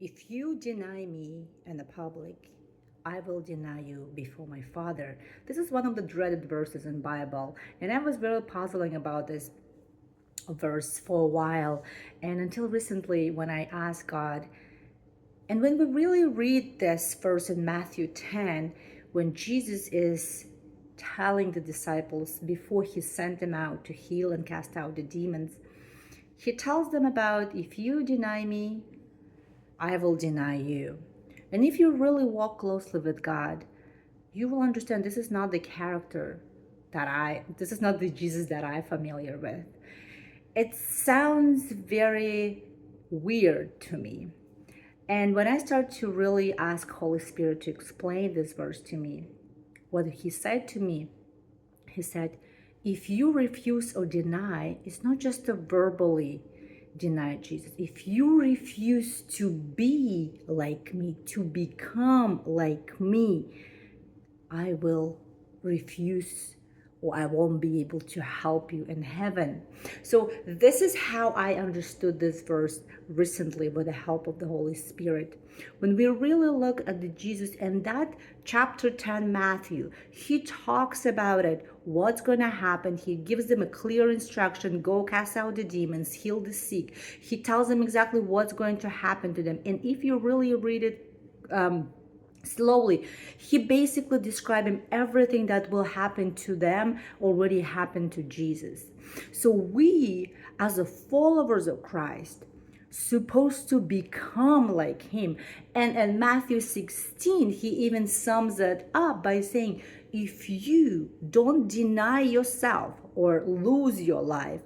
If you deny me in the public, I will deny you before my Father. This is one of the dreaded verses in Bible, and I was very puzzling about this verse for a while, and until recently when I asked God, and when we really read this verse in Matthew 10, when Jesus is telling the disciples before he sent them out to heal and cast out the demons, he tells them about, if you deny me, I will deny you. And if you really walk closely with God, you will understand this is not the character this is not the Jesus that I'm familiar with. It sounds very weird to me. And when I start to really ask Holy Spirit to explain this verse to me, what he said to me, he said, if you refuse or deny, it's not just a verbally deny Jesus. If you refuse to be like me, to become like me, I will refuse, or I won't be able to help you in heaven. So this is how I understood this verse recently with the help of the Holy Spirit. When we really look at the Jesus and that chapter 10 Matthew, he talks about it, what's going to happen. He gives them a clear instruction, go cast out the demons, heal the sick. He tells them exactly what's going to happen to them. And if you really read it slowly, he basically describing everything that will happen to them already happened to Jesus. So we, as a followers of Christ, supposed to become like him. And in Matthew 16, he even sums it up by saying, if you don't deny yourself or lose your life,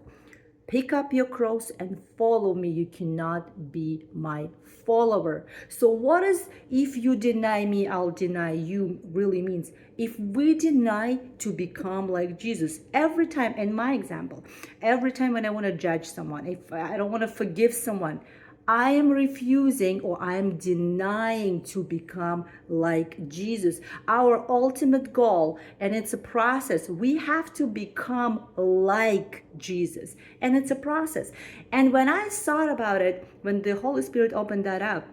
pick up your cross and follow me, you cannot be my follower. So what is if you deny me, I'll deny you really means? If we deny to become like Jesus, every time, in my example, every time when I want to judge someone, if I don't want to forgive someone, I am refusing or I am denying to become like Jesus. Our ultimate goal, and it's a process, we have to become like Jesus. And it's a process. And when I thought about it, when the Holy Spirit opened that up,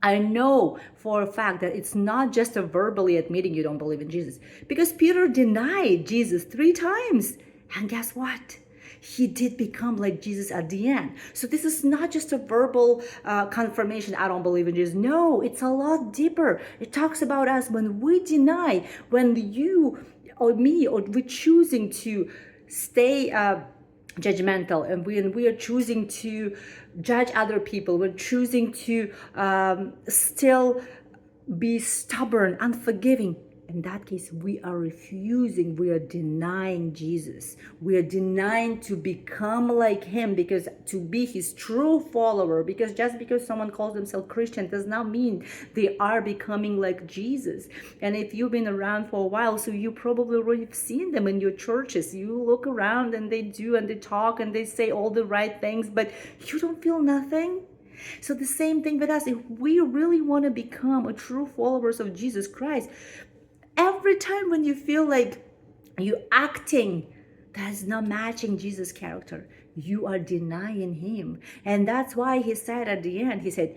I know for a fact that it's not just a verbally admitting you don't believe in Jesus. Because Peter denied Jesus 3 times. And guess what? He did become like Jesus at the end. So this is not just a verbal confirmation, I don't believe in Jesus. No, it's a lot deeper. It talks about us when we deny, when you or me or we're choosing to stay judgmental, and we are choosing to judge other people, we're choosing to still be stubborn, unforgiving. In that case, we are refusing, we are denying Jesus. We are denying to become like him, because to be his true follower, because just because someone calls themselves Christian does not mean they are becoming like Jesus. And if you've been around for a while, so you probably already seen them in your churches. You look around and they do and they talk and they say all the right things, but you don't feel nothing. So the same thing with us. If we really want to become a true followers of Jesus Christ, every time when you feel like you acting that is not matching Jesus' character, you are denying him. And that's why he said at the end, he said,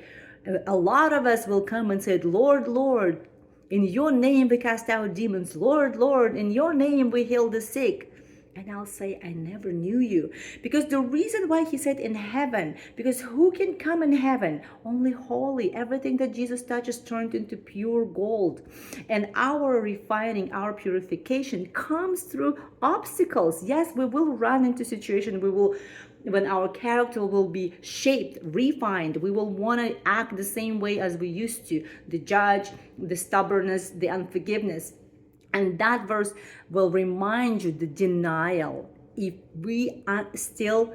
a lot of us will come and say, Lord, Lord, in your name we cast out demons. Lord, Lord, in your name we heal the sick. And I'll say, I never knew you. Because the reason why he said in heaven, because who can come in heaven? Only holy. Everything that Jesus touches turned into pure gold. And our refining, our purification comes through obstacles. Yes, we will run into situations. When our character will be shaped, refined, we will want to act the same way as we used to. The judge, the stubbornness, the unforgiveness. And that verse will remind you the denial. If we are still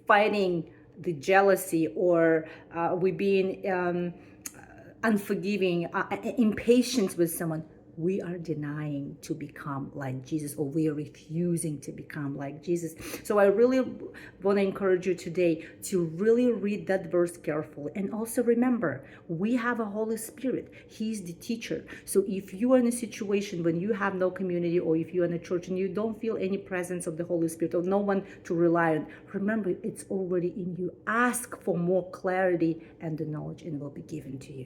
fighting the jealousy, or we being unforgiving, impatient with someone, we are denying to become like Jesus, or we are refusing to become like Jesus. So I really want to encourage you today to really read that verse carefully. And also remember, we have a Holy Spirit. He's the teacher. So if you are in a situation when you have no community, or if you're in a church and you don't feel any presence of the Holy Spirit, or no one to rely on, remember, it's already in you. Ask for more clarity and the knowledge, and it will be given to you.